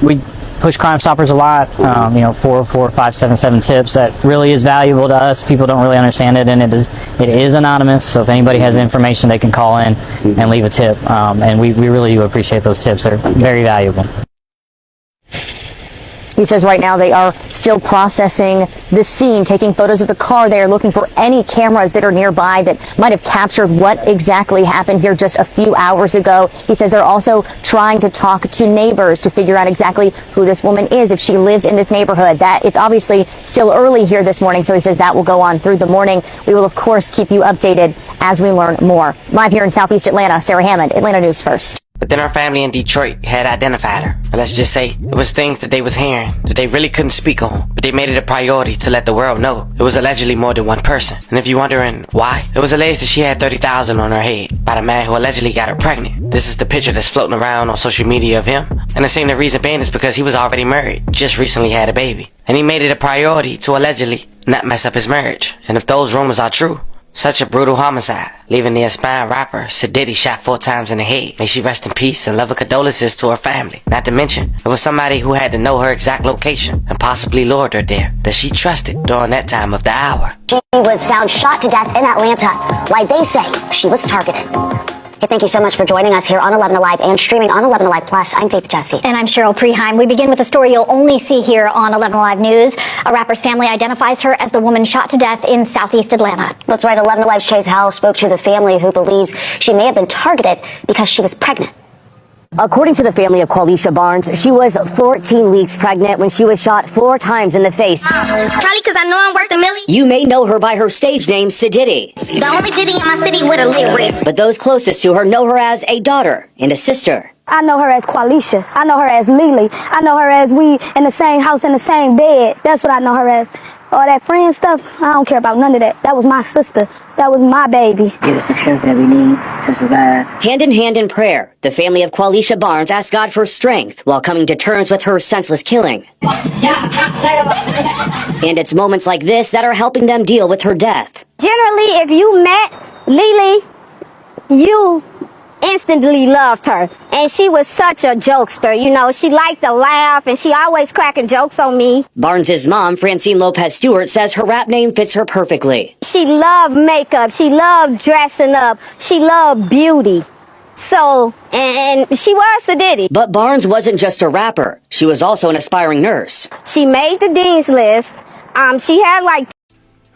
We push Crime Stoppers a lot, 404-577 tips. That really is valuable to us. People don't really understand it, and it is anonymous, so if anybody has information, they can call in and leave a tip, and we really do appreciate those tips. They're very valuable. He says right now they are still processing the scene, taking photos of the car. They are looking for any cameras that are nearby that might have captured what exactly happened here just a few hours ago. He says they're also trying to talk to neighbors to figure out exactly who this woman is, if she lives in this neighborhood. That it's obviously still early here this morning, so he says that will go on through the morning. We will, of course, keep you updated as we learn more. Live here in Southeast Atlanta, Sarah Hammond, Atlanta News First. But then her family in Detroit had identified her. And let's just say it was things that they was hearing that they really couldn't speak on, but they made it a priority to let the world know it was allegedly more than one person. And if you're wondering why, it was alleged that she had $30,000 on her head by the man who allegedly got her pregnant. This is the picture that's floating around on social media of him. And it seemed the reason being is because he was already married, just recently had a baby. And he made it a priority to allegedly not mess up his marriage. And if those rumors are true, such a brutal homicide, leaving the aspiring rapper Sadiddy shot 4 times in the head. May she rest in peace and love and condolences to her family. Not to mention, it was somebody who had to know her exact location and possibly lured her there, that she trusted during that time of the hour. She was found shot to death in Atlanta. Why they say she was targeted. Hey, thank you so much for joining us here on 11 Alive and streaming on 11 Alive Plus. I'm Faith Jesse. And I'm Cheryl Preheim. We begin with a story you'll only see here on 11 Alive News. A rapper's family identifies her as the woman shot to death in Southeast Atlanta. That's right. 11 Alive's Chase Howell spoke to the family, who believes she may have been targeted because she was pregnant. According to the family of Qualisha Barnes, she was 14 weeks pregnant when she was shot 4 times in the face. Probably because I know I'm worth $1 million. You may know her by her stage name, Sadiddy. The only Diddy in my city with a lit wrist. But those closest to her know her as a daughter and a sister. I know her as Qualisha. I know her as Lily. I know her as we in the same house in the same bed. That's what I know her as. All that friend stuff, I don't care about none of that. That was my sister. That was my baby. Give us the strength that we need to survive. Hand in hand in prayer, the family of Qualisha Barnes asked God for strength while coming to terms with her senseless killing. And it's moments like this that are helping them deal with her death. Generally, if you met Lily, you instantly loved her. And she was such a jokester. You know, she liked to laugh and she always cracking jokes on me. Barnes' mom, Francine Lopez Stewart, says her rap name fits her perfectly. She loved makeup. She loved dressing up. She loved beauty. So, and she was a Diddy. But Barnes wasn't just a rapper. She was also an aspiring nurse. She made the dean's list. She had like...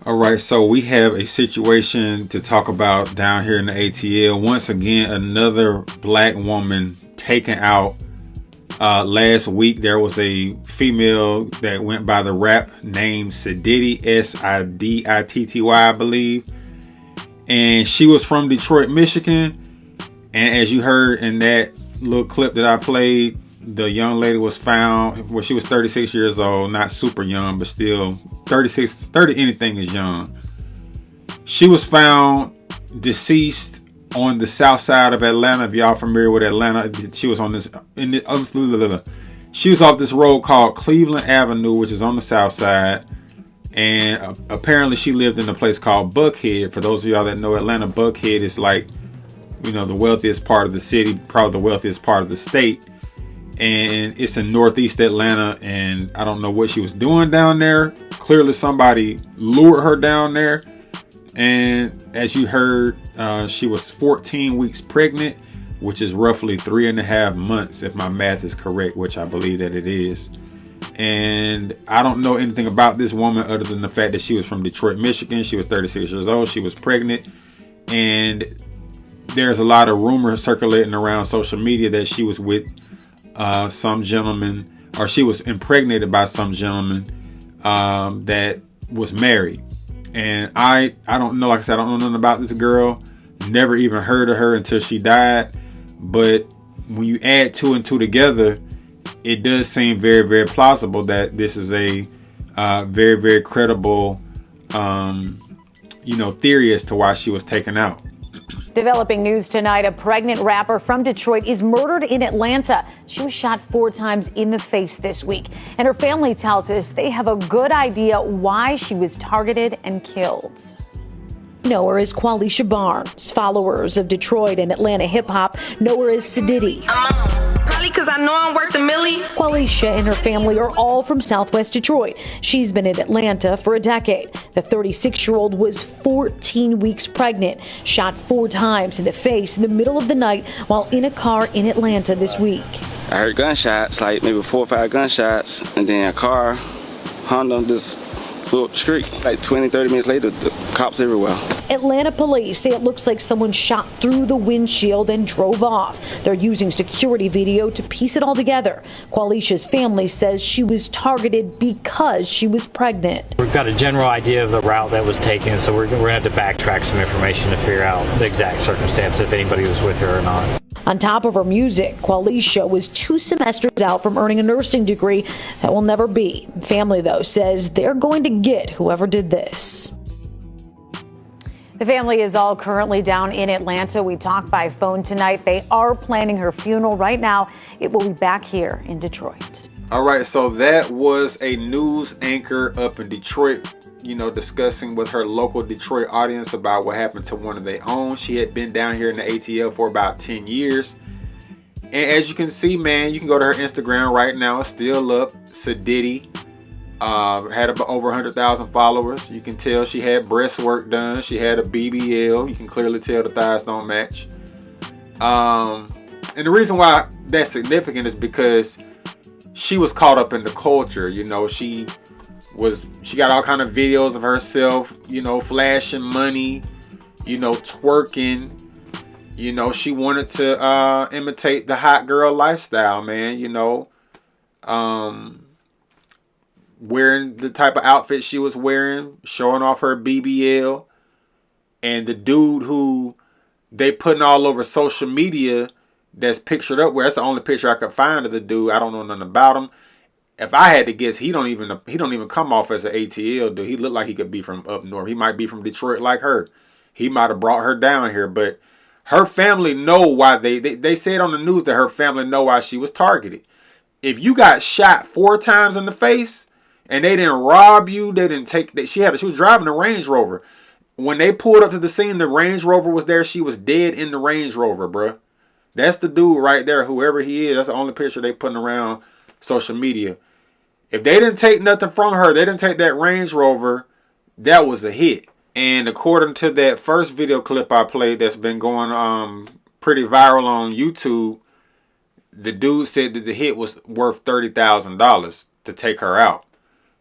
All right, so we have a situation to talk about down here in the ATL. Once again, another black woman taken out. Last week, there was a female that went by the rap name Sadiddy, S-I-D-I-T-T-Y, I believe. And she was from Detroit, Michigan. And as you heard in that little clip that I played, the young lady was found, well, she was 36 years old, not super young, but still 30 anything is young. She was found deceased on the south side of Atlanta. If y'all familiar with Atlanta, she was on this, she was off this road called Cleveland Avenue, which is on the south side. And apparently she lived in a place called Buckhead. For those of y'all that know Atlanta, Buckhead is like, you know, the wealthiest part of the city, probably the wealthiest part of the state. And it's in northeast Atlanta, and I don't know what she was doing down there. Clearly somebody lured her down there, and as you heard, she was 14 weeks pregnant, which is roughly 3.5 months if my math is correct, which I believe that it is. And I don't know anything about this woman other than the fact that she was from Detroit, Michigan. She was 36 years old. She was pregnant, and there's a lot of rumors circulating around social media that she was with some gentleman, or she was impregnated by some gentleman that was married. And I don't know, like I said, I don't know nothing about this girl. Never even heard of her until she died. But when you add 2 and 2 together, it does seem very, very plausible that this is a very, very credible theory as to why she was taken out. Developing news tonight, a pregnant rapper from Detroit is murdered in Atlanta. She was shot 4 times in the face this week. And her family tells us they have a good idea why she was targeted and killed. Know her as Qualisha Barnes. Followers of Detroit and Atlanta hip-hop know her as Sadiddy. Probably because I know I'm worth a milli. Qualisha and her family are all from Southwest Detroit. She's been in Atlanta for a decade. The 36-year-old was 14 weeks pregnant, shot 4 times in the face in the middle of the night while in a car in Atlanta this week. I heard gunshots, like maybe 4 or 5 gunshots, and then a car, Honda, just flew up the street. Like 20, 30 minutes later, the cops everywhere. Atlanta police say it looks like someone shot through the windshield and drove off. They're using security video to piece it all together. Qualisha's family says she was targeted because she was pregnant. We've got a general idea of the route that was taken, so we're going to have to backtrack some information to figure out the exact circumstance, if anybody was with her or not. On top of her music, Qualisha was 2 semesters out from earning a nursing degree that will never be. Family, though, says they're going to get whoever did this. The family is all currently down in Atlanta. We talked by phone tonight. They are planning her funeral right now. It will be back here in Detroit. All right, so that was a news anchor up in Detroit, discussing with her local Detroit audience about what happened to one of their own. She had been down here in the ATL for about 10 years. And as you can see, man, you can go to her Instagram right now. It's still up. Sadiddy. Had about over 100,000 followers. You can tell she had breast work done. She had a BBL. You can clearly tell the thighs don't match. And the reason why that's significant is because she was caught up in the culture. She got all kind of videos of herself, flashing money, twerking. She wanted to imitate the hot girl lifestyle, man. Wearing the type of outfit she was wearing, showing off her BBL. And the dude who they putting all over social media that's pictured up where, that's the only picture I could find of the dude. I don't know nothing about him. If I had to guess, he don't even come off as an ATL dude. He looked like he could be from up north. He might be from Detroit like her. He might have brought her down here, but her family know why they said on the news that her family know why she was targeted. If you got shot 4 times in the face and they didn't rob you, they didn't take that. She was driving a Range Rover. When they pulled up to the scene, the Range Rover was there. She was dead in the Range Rover, bruh. That's the dude right there, whoever he is. That's the only picture they putting around social media. If they didn't take nothing from her, they didn't take that Range Rover, that was a hit. And according to that first video clip I played that's been going pretty viral on YouTube, the dude said that the hit was worth $30,000 to take her out.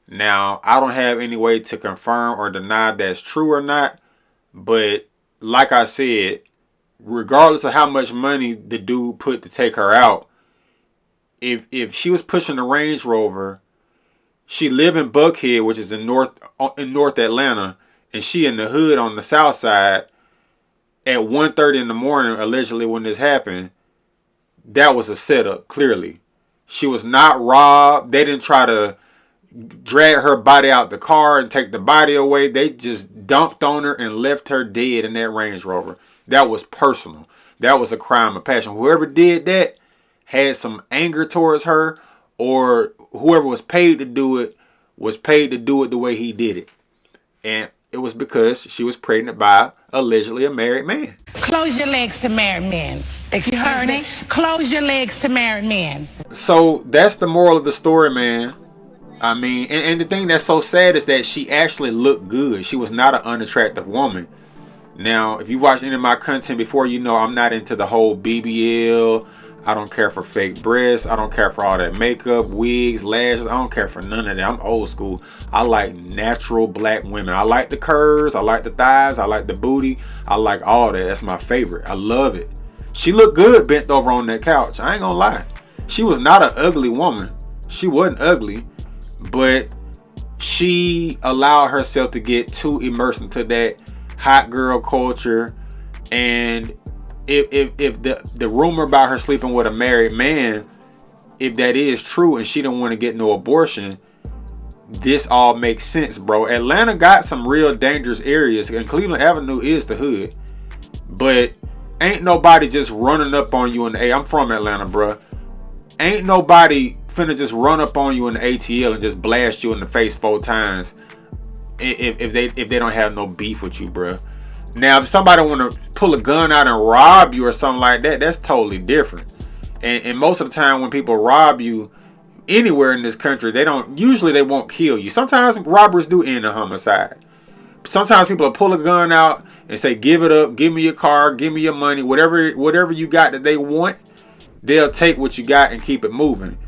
Now, I don't have any way to confirm or deny that's true or not, but like I said, regardless of how much money the dude put to take her out, if she was pushing the Range Rover, she live in Buckhead, which is in North Atlanta, and she in the hood on the south side at 1:30 in the morning, allegedly when this happened, that was a setup, clearly. She was not robbed. They didn't try to drag her body out the car and take the body away. They just dumped on her and left her dead in that Range Rover. That was personal. That was a crime of passion. Whoever did that had some anger towards her, or whoever was paid to do it was paid to do it the way he did it. And it was because she was pregnant by allegedly a married man. Close your legs to married men. You heard me? Close your legs to married men. So that's the moral of the story, man. I mean, and the thing that's so sad is that she actually looked good. She was not an unattractive woman. Now, if you watched any of my content before, you know I'm not into the whole BBL. I don't care for fake breasts. I don't care for all that makeup, wigs, lashes. I don't care for none of that. I'm old school. I like natural black women. I like the curves. I like the thighs. I like the booty. I like all that. That's my favorite. I love it. She looked good bent over on that couch. I ain't gonna lie. She was not an ugly woman. She wasn't ugly. But she allowed herself to get too immersed into that hot girl culture. And if the rumor about her sleeping with a married man, if that is true and she don't want to get no abortion, this all makes sense, bro. Atlanta got some real dangerous areas, and Cleveland Avenue is the hood. But ain't nobody just running up on you in the A. I'm from Atlanta, bro. Ain't nobody finna just run up on you in the ATL and just blast you in the face 4 times if they don't have no beef with you, bro. Now, if somebody want to pull a gun out and rob you or something like that, that's totally different. And most of the time when people rob you anywhere in this country, they won't kill you. Sometimes robbers do end in homicide. Sometimes people will pull a gun out and say, give it up, give me your car, give me your money, whatever you got that they want, they'll take what you got and keep it moving.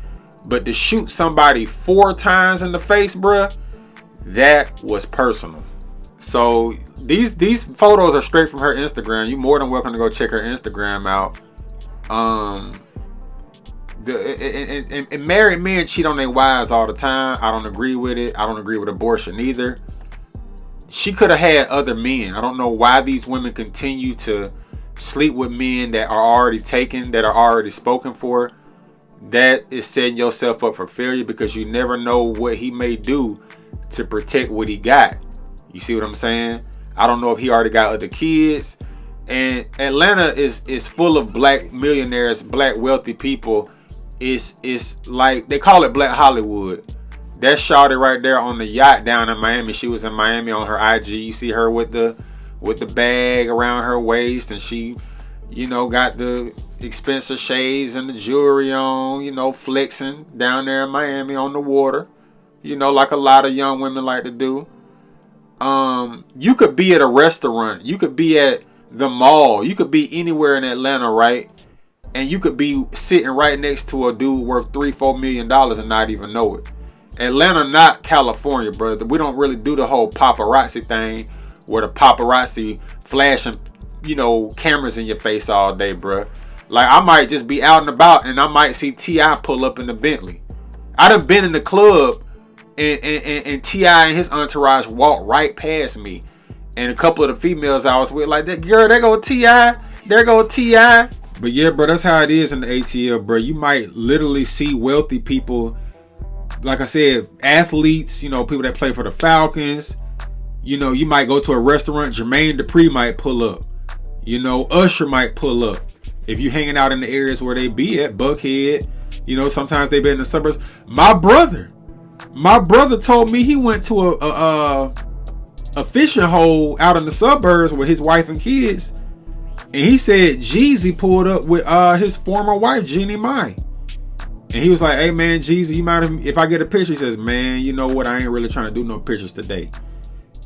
But to shoot somebody 4 times in the face, bruh, that was personal. So these photos are straight from her Instagram. You're more than welcome to go check her Instagram out. And married men cheat on their wives all the time. I don't agree with it. I don't agree with abortion either. She could have had other men. I don't know why these women continue to sleep with men that are already taken, that are already spoken for. That is setting yourself up for failure, because you never know what he may do to protect what he got. You see what I'm saying? I don't know if he already got other kids. And Atlanta is full of black millionaires, black wealthy people. It's like, they call it Black Hollywood. That shawty right there on the yacht down in Miami. She was in Miami on her IG. You see her with the bag around her waist, and she, got the expensive shades and the jewelry on, flexing down there in Miami on the water, like a lot of young women like to do. You could be at a restaurant, you could be at the mall, you could be anywhere in Atlanta, right? And you could be sitting right next to a dude worth $3-4 million and not even know it. Atlanta, not California, brother. We don't really do the whole paparazzi thing where the paparazzi flashing, cameras in your face all day, bro. Like, I might just be out and about and I might see T.I. pull up in the Bentley. I done been in the club and T.I. and his entourage walked right past me. And a couple of the females I was with, like, that girl, there go T.I. There go T.I. But yeah, bro, that's how it is in the ATL, bro. You might literally see wealthy people, like I said, athletes, people that play for the Falcons. You might go to a restaurant, Jermaine Dupri might pull up. Usher might pull up. If you hanging out in the areas where they be at, Buckhead, sometimes they be in the suburbs. My brother told me he went to a fishing hole out in the suburbs with his wife and kids. And he said Jeezy pulled up with his former wife, Jeannie Mai. And he was like, hey man, Jeezy, you mind if I get a picture? He says, man, you know what? I ain't really trying to do no pictures today.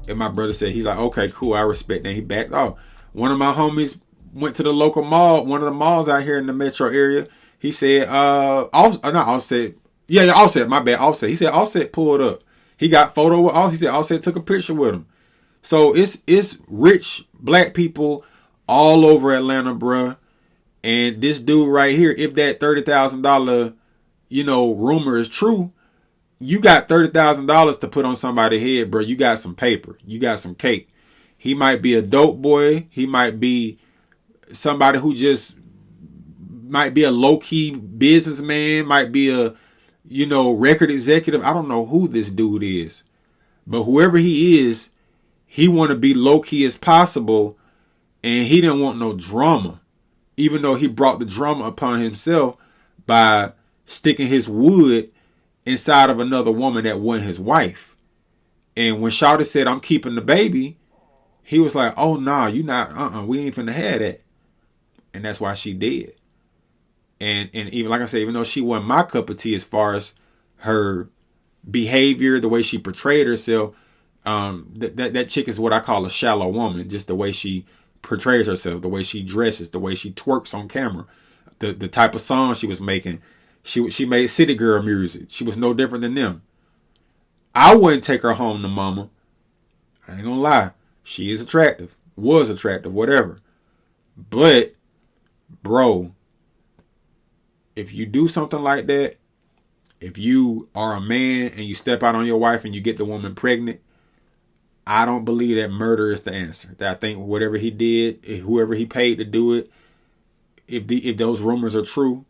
And my brother said, he's like, okay, cool, I respect that. He backed off. One of my homies went to the local mall, one of the malls out here in the metro area. He said, Offset. My bad, Offset. He said Offset pulled up. He got photo with Offset. He said Offset took a picture with him. So it's rich black people all over Atlanta, bruh. And this dude right here, if that $30,000, rumor is true, you got $30,000 to put on somebody's head, bro. You got some paper. You got some cake. He might be a dope boy. He might be somebody who just might be a low-key businessman, might be a, record executive. I don't know who this dude is. But whoever he is, he want to be low-key as possible, and he didn't want no drama, even though he brought the drama upon himself by sticking his wood inside of another woman that wasn't his wife. And when Shawty said, I'm keeping the baby, he was like, oh, nah, you not, we ain't finna have that. And that's why she did. And even, like I said, even though she wasn't my cup of tea as far as her behavior, the way she portrayed herself, that chick is what I call a shallow woman. Just the way she portrays herself, the way she dresses, the way she twerks on camera, the type of song she was making. She made city girl music. She was no different than them. I wouldn't take her home to mama. I ain't gonna lie. She is attractive. Was attractive, whatever. But, bro, if you do something like that, if you are a man and you step out on your wife and you get the woman pregnant, I don't believe that murder is the answer. That I think whatever he did, whoever he paid to do it, if those rumors are true,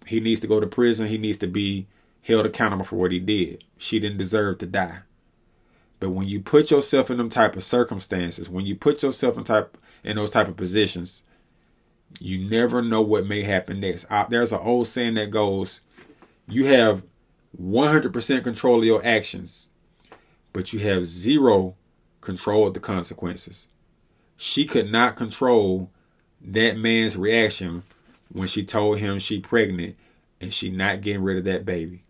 he needs to go to prison. He needs to be held accountable for what he did. She didn't deserve to die. But when you put yourself in them type of circumstances, when you put yourself in those type of positions, you never know what may happen next. There's an old saying that goes, you have 100% control of your actions, but you have zero control of the consequences. She could not control that man's reaction when she told him she pregnant and she not getting rid of that baby.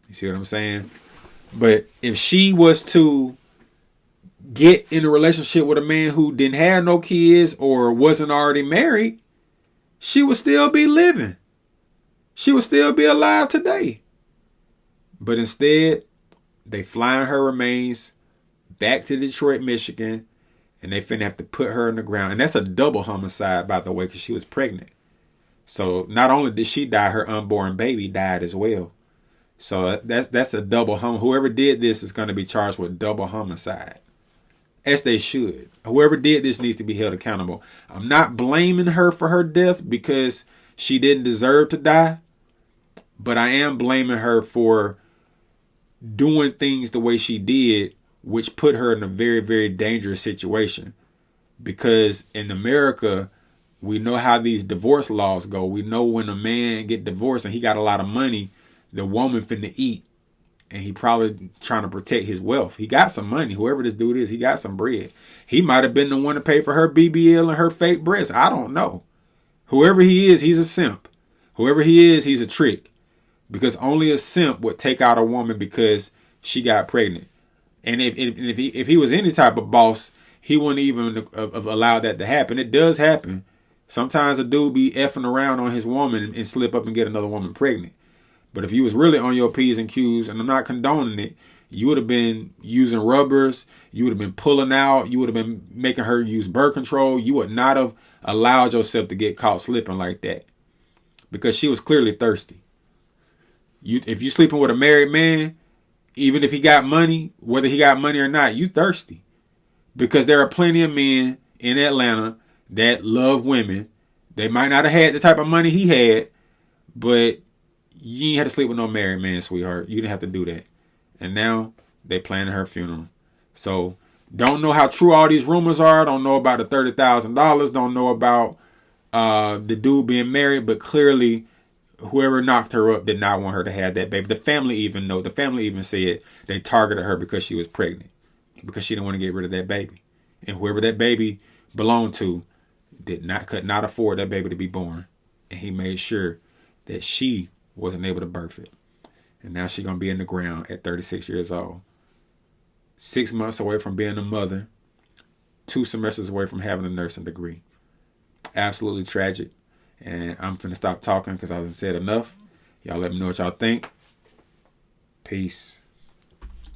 You see what I'm saying? But if she was to get in a relationship with a man who didn't have no kids or wasn't already married, she would still be living. She would still be alive today. But instead, they flying her remains back to Detroit, Michigan, and they finna have to put her in the ground. And that's a double homicide, by the way, because she was pregnant. So not only did she die, her unborn baby died as well. So that's a double homicide. Whoever did this is going to be charged with double homicide. As they should. Whoever did this needs to be held accountable. I'm not blaming her for her death because she didn't deserve to die. But I am blaming her for doing things the way she did, which put her in a very, very dangerous situation. Because in America, we know how these divorce laws go. We know when a man get divorced and he got a lot of money, the woman finna eat. And he probably trying to protect his wealth. He got some money. Whoever this dude is, he got some bread. He might have been the one to pay for her BBL and her fake breasts. I don't know. Whoever he is, he's a simp. Whoever he is, he's a trick. Because only a simp would take out a woman because she got pregnant. And if he was any type of boss, he wouldn't even have allowed that to happen. It does happen. Sometimes a dude be effing around on his woman and slip up and get another woman pregnant. But if you was really on your P's and Q's, and I'm not condoning it, you would have been using rubbers. You would have been pulling out. You would have been making her use birth control. You would not have allowed yourself to get caught slipping like that. Because she was clearly thirsty. If you sleeping with a married man, even if he got money, whether he got money or not, you thirsty. Because there are plenty of men in Atlanta that love women. They might not have had the type of money he had, but you ain't had to sleep with no married man, sweetheart. You didn't have to do that. And now they planning her funeral. So don't know how true all these rumors are. Don't know about the $30,000. Don't know about the dude being married. But clearly, whoever knocked her up did not want her to have that baby. The family even know. The family even said they targeted her because she was pregnant. Because she didn't want to get rid of that baby. And whoever that baby belonged to could not afford that baby to be born. And he made sure that she wasn't able to birth it. And now she's going to be in the ground at 36 years old. 6 months away from being a mother. 2 semesters away from having a nursing degree. Absolutely tragic. And I'm finna stop talking because I done said enough. Y'all let me know what y'all think. Peace.